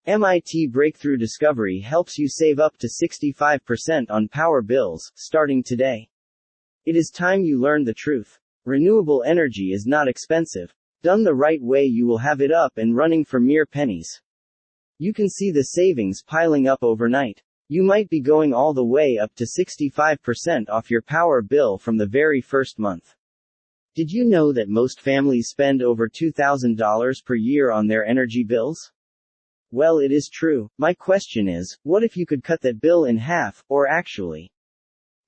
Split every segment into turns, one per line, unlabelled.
MIT breakthrough discovery helps you save up to 65% on power bills, starting today. It is time you learned the truth. Renewable energy is not expensive. Done the right way, you will have it up and running for mere pennies. You can see the savings piling up overnight. You might be going all the way up to 65% off your power bill from the very first month. Did you know that most families spend over $2,000 per year on their energy bills? Well, it is true. My question is, what if you could cut that bill in half, or actually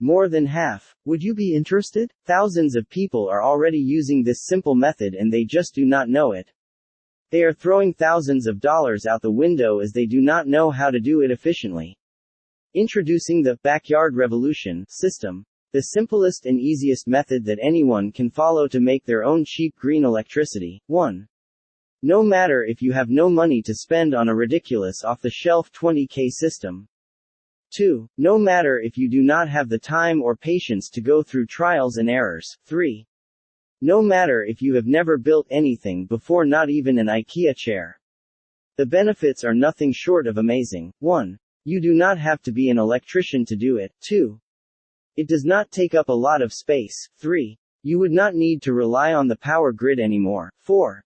more than half? Would you be interested? Thousands of people are already using this simple method and they just do not know it. They are throwing thousands of dollars out the window as they do not know how to do it efficiently. Introducing the Backyard Revolution system, the simplest and easiest method that anyone can follow to make their own cheap green electricity. 1. No matter if you have no money to spend on a ridiculous off-the-shelf $20K system. 2. No matter if you do not have the time or patience to go through trials and errors. 3. No matter if you have never built anything before, not even an IKEA chair. The benefits are nothing short of amazing. 1. You do not have to be an electrician to do it. 2. It does not take up a lot of space. 3. You would not need to rely on the power grid anymore. 4.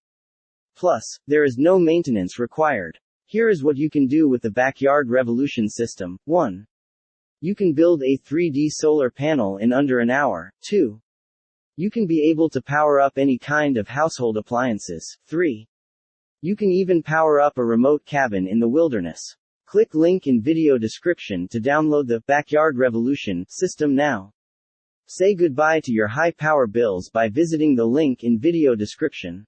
Plus, there is no maintenance required. Here is what you can do with the Backyard Revolution system. 1. You can build a 3D solar panel in under an hour. 2. You can be able to power up any kind of household appliances. 3. You can even power up a remote cabin in the wilderness. Click link in video description to download the Backyard Revolution system now. Say goodbye to your high power bills by visiting the link in video description.